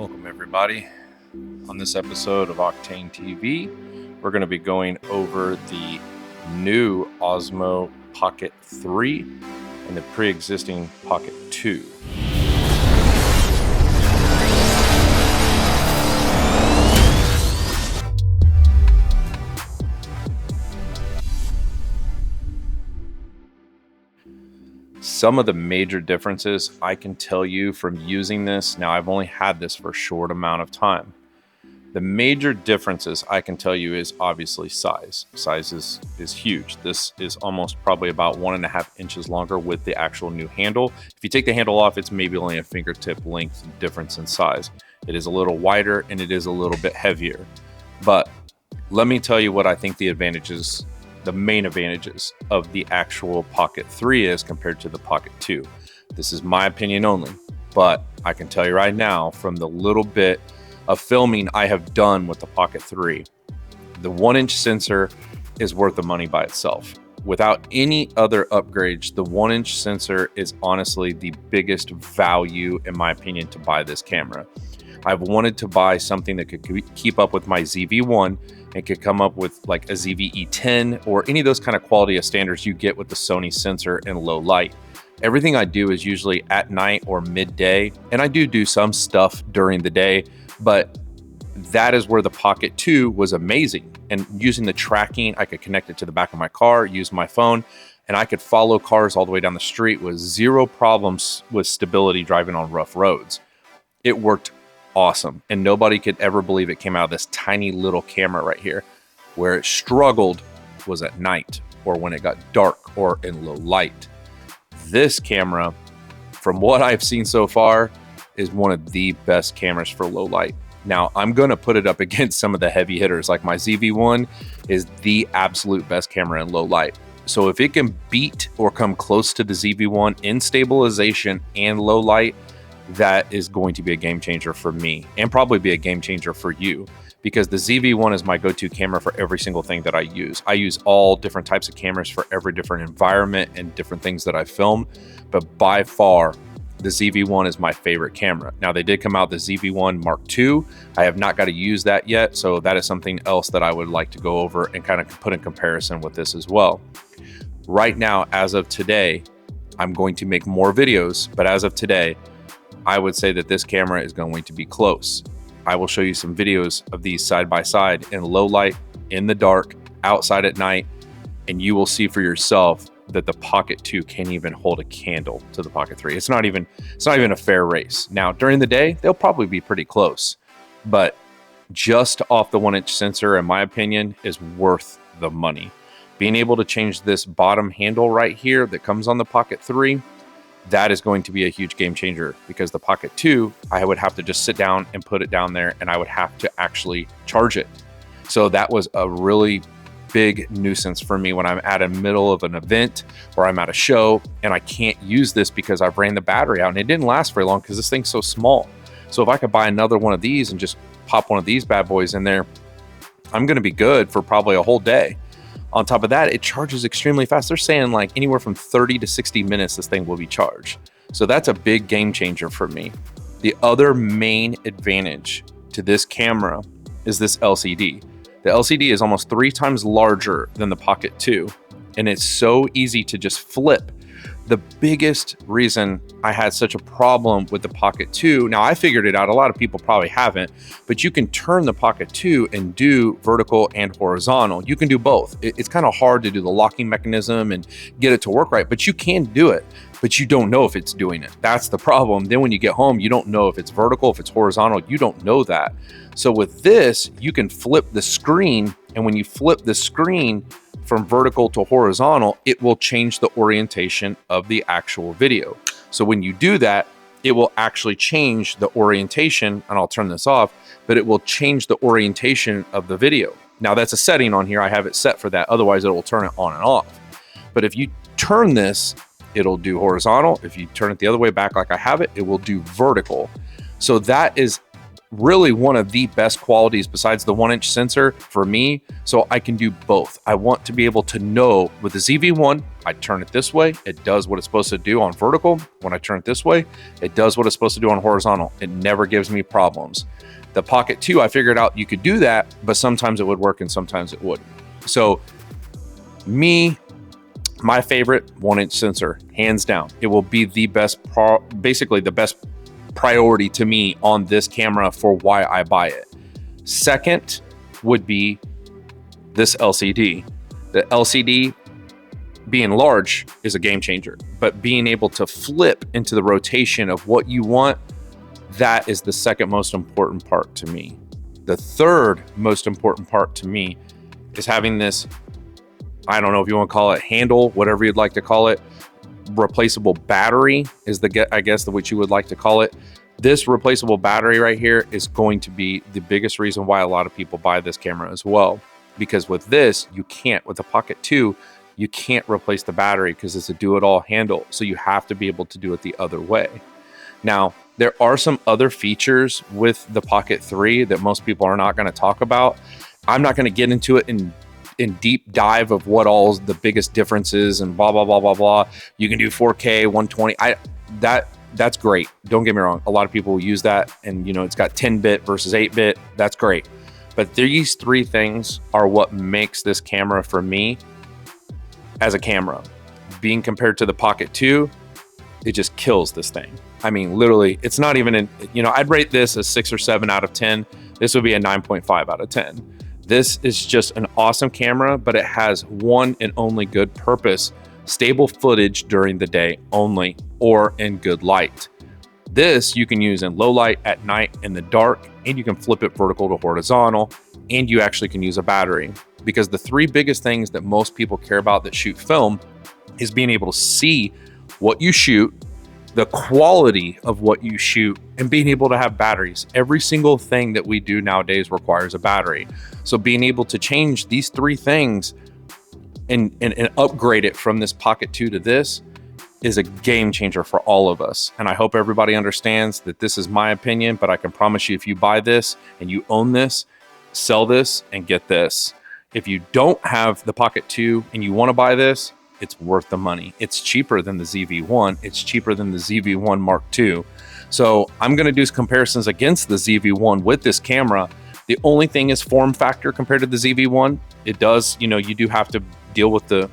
Welcome everybody. On this episode of Octane TV, we're going to be going over the new Osmo Pocket 3 and the pre-existing Pocket 2. Some of the major differences I can tell you from using this. Now, I've only had this for a short amount of time. The major differences I can tell you is obviously size. Size is huge. This is almost probably about 1.5 inches longer with the actual new handle. If you take the handle off, it's maybe only a fingertip length difference in size. It is a little wider and it is a little bit heavier. But let me tell you what I think the main advantages of the actual Pocket 3 is compared to the Pocket 2. This is my opinion only, but I can tell you right now from the little bit of filming I have done with the Pocket 3, the 1-inch sensor is worth the money by itself. Without any other upgrades, the 1-inch sensor is honestly the biggest value, in my opinion, to buy this camera. I've wanted to buy something that could keep up with my ZV-1 and could come up with like a ZV-E10 or any of those kind of quality of standards you get with the Sony sensor in low light. Everything I do is usually at night or midday, and I do some stuff during the day, but that is where the Pocket 2 was amazing. And using the tracking, I could connect it to the back of my car, use my phone, and I could follow cars all the way down the street with zero problems with stability driving on rough roads. It worked awesome, and nobody could ever believe it came out of this tiny little camera right here. Where it struggled was at night or when it got dark or in low light. This camera, from what I've seen so far, is one of the best cameras for low light. Now, I'm going to put it up against some of the heavy hitters. Like my ZV-1 is the absolute best camera in low light. So if it can beat or come close to the ZV-1 in stabilization and low light, that is going to be a game changer for me and probably be a game changer for you, because the ZV-1 is my go-to camera for every single thing that I use. I use all different types of cameras for every different environment and different things that I film, but by far the ZV-1 is my favorite camera. Now, they did come out the ZV-1 Mark II. I have not got to use that yet, so that is something else that I would like to go over and kind of put in comparison with this as well. Right now, as of today, I'm going to make more videos, but as of today, I would say that this camera is going to be close. I will show you some videos of these side by side in low light, in the dark, outside at night, and you will see for yourself that the Pocket 2 can't even hold a candle to the Pocket 3. It's not even a fair race. Now, during the day, they'll probably be pretty close, but just off the 1-inch sensor, in my opinion, is worth the money. Being able to change this bottom handle right here that comes on the Pocket 3, that is going to be a huge game changer, because the Pocket 2, I would have to just sit down and put it down there, and I would have to actually charge it. So that was a really big nuisance for me when I'm at a middle of an event or I'm at a show and I can't use this because I've ran the battery out, and it didn't last very long because this thing's so small. So if I could buy another one of these and just pop one of these bad boys in there, I'm going to be good for probably a whole day. On top of that, it charges extremely fast. They're saying like anywhere from 30 to 60 minutes this thing will be charged. So that's a big game changer for me. The other main advantage to this camera is this LCD. The LCD is almost 3 times larger than the Pocket 2, and it's so easy to just flip. The biggest reason I had such a problem with the Pocket 2, now I figured it out, a lot of people probably haven't, but you can turn the Pocket 2 and do vertical and horizontal. You can do both. It's kind of hard to do the locking mechanism and get it to work right, but you can do it, but you don't know if it's doing it. That's the problem. Then when you get home, you don't know if it's vertical, if it's horizontal, you don't know that. So with this, you can flip the screen, and when you flip the screen from vertical to horizontal, it will change the orientation of the actual video. So when you do that, it will actually change the orientation, and I'll turn this off, but it will change the orientation of the video. Now that's a setting on here. I have it set for that. Otherwise it will turn it on and off. But if you turn this, it'll do horizontal. If you turn it the other way back like I have it, it will do vertical. So that is really one of the best qualities besides the 1-inch sensor for me, so I can do both. I want to be able to know with the ZV-1, I turn it this way, it does what it's supposed to do on vertical. When I turn it this way, it does what it's supposed to do on horizontal. It never gives me problems. The Pocket 2, I figured out you could do that, but sometimes it would work and sometimes it wouldn't. So my favorite 1-inch sensor, hands down. It will be the best, basically the best priority to me on this camera for why I buy it. Second would be this LCD. The LCD being large is a game changer, but being able to flip into the rotation of what you want, that is the second most important part to me. The third most important part to me is having this, I don't know if you want to call it handle, whatever you'd like to call it, replaceable battery is I guess what you would like to call it. This replaceable battery right here is going to be the biggest reason why a lot of people buy this camera as well. Because with this, you can't, with the Pocket 2, you can't replace the battery because it's a do-it-all handle. So you have to be able to do it the other way. Now, there are some other features with the Pocket 3 that most people are not going to talk about. I'm not going to get into it in deep dive of what all the biggest differences and blah, blah, blah, blah, blah. You can do 4K, 120. That's great. Don't get me wrong. A lot of people will use that and, you know, it's got 10-bit versus 8-bit. That's great. But these three things are what makes this camera for me as a camera. Being compared to the Pocket 2, it just kills this thing. I mean, literally, it's not even in, you know, I'd rate this a 6 or 7 out of 10. This would be a 9.5 out of 10. This is just an awesome camera, but it has one and only good purpose: stable footage during the day only, or in good light. This you can use in low light, at night, in the dark, and you can flip it vertical to horizontal, and you actually can use a battery. Because the three biggest things that most people care about that shoot film is being able to see what you shoot, the quality of what you shoot, and being able to have batteries. Every single thing that we do nowadays requires a battery. So being able to change these three things and upgrade it from this Pocket 2 to this is a game changer for all of us. And I hope everybody understands that this is my opinion, but I can promise you, if you buy this and you own this, sell this and get this. If you don't have the Pocket 2 and you want to buy this, it's worth the money. It's cheaper than the ZV-1. It's cheaper than the ZV-1 Mark II. So I'm going to do comparisons against the ZV-1 with this camera. The only thing is form factor compared to the ZV-1. It does, you know, you do have to deal with the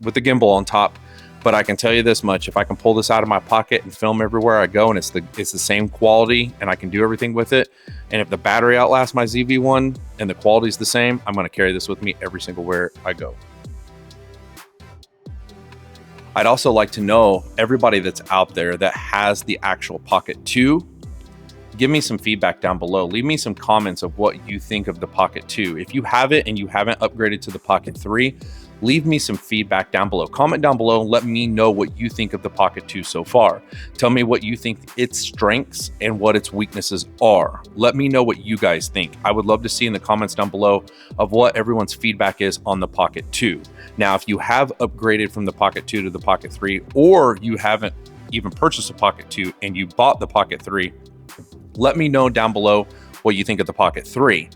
gimbal on top. But I can tell you this much: if I can pull this out of my pocket and film everywhere I go, and it's the same quality, and I can do everything with it, and if the battery outlasts my ZV-1 and the quality's the same, I'm going to carry this with me every single where I go. I'd also like to know, everybody that's out there that has the actual Pocket 2, give me some feedback down below. Leave me some comments of what you think of the Pocket 2. If you have it and you haven't upgraded to the Pocket 3, leave me some feedback down below. Comment down below and let me know what you think of the Pocket 2 so far. Tell me what you think its strengths and what its weaknesses are. Let me know what you guys think. I would love to see in the comments down below of what everyone's feedback is on the Pocket 2. Now, if you have upgraded from the Pocket 2 to the Pocket 3, or you haven't even purchased a Pocket 2 and you bought the Pocket 3, let me know down below what you think of the Pocket 3.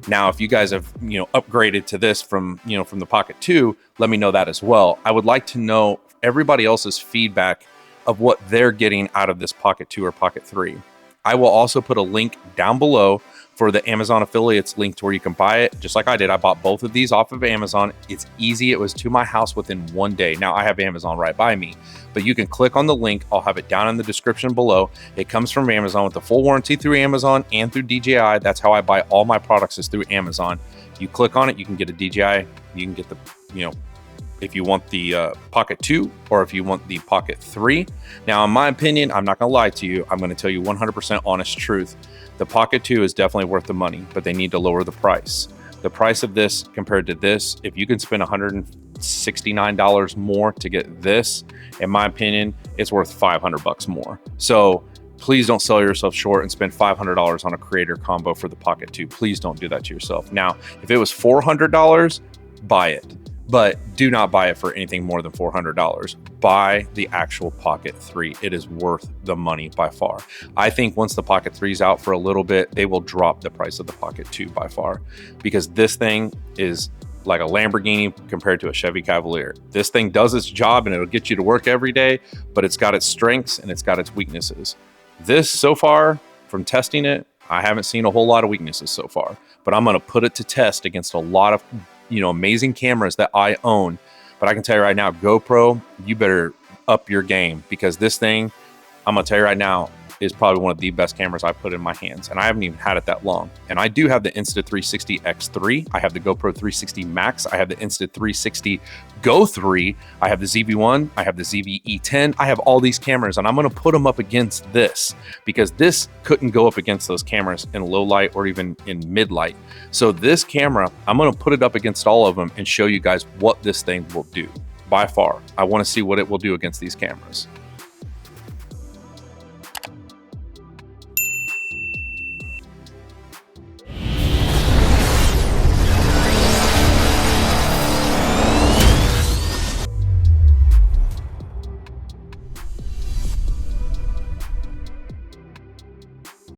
Now, if you guys have, you know, upgraded to this from the Pocket 2, let me know that as well. I would like to know everybody else's feedback of what they're getting out of this Pocket 2 or Pocket 3. I will also put a link down below for the Amazon affiliates link to where you can buy it, just like I did. I bought both of these off of Amazon. It's easy. It was to my house within 1 day. Now, I have Amazon right by me, but you can click on the link. I'll have it down in the description below. It comes from Amazon with the full warranty through Amazon and through DJI. That's how I buy all my products, is through Amazon. You click on it, you can get a DJI. You can get the, you know, if you want the Pocket 2 or if you want the Pocket 3. Now, in my opinion, I'm not going to lie to you. I'm going to tell you 100% honest truth. The Pocket 2 is definitely worth the money, but they need to lower the price. The price of this compared to this, if you can spend $169 more to get this, in my opinion, it's worth $500 more. So please don't sell yourself short and spend $500 on a creator combo for the Pocket 2. Please don't do that to yourself. Now, if it was $400, buy it. but do not buy it for anything more than $400. Buy the actual Pocket 3. It is worth the money by far. I think once the Pocket 3 is out for a little bit, they will drop the price of the Pocket 2 by far, because this thing is like a Lamborghini compared to a Chevy Cavalier. This thing does its job and it'll get you to work every day, but it's got its strengths and it's got its weaknesses. This, so far, from testing it, I haven't seen a whole lot of weaknesses so far, but I'm going to put it to test against a lot of, amazing cameras that I own. But I can tell you right now, GoPro, you better up your game, because this thing, I'm going to tell you right now, is probably one of the best cameras I've put in my hands, and I haven't even had it that long. And I do have the Insta360 X3, I have the GoPro 360 Max, I have the Insta360 Go 3, I have the ZV-1, I have the ZV-E10, I have all these cameras, and I'm gonna put them up against this, because this couldn't go up against those cameras in low light or even in mid light. So this camera, I'm gonna put it up against all of them and show you guys what this thing will do. By far, I wanna see what it will do against these cameras.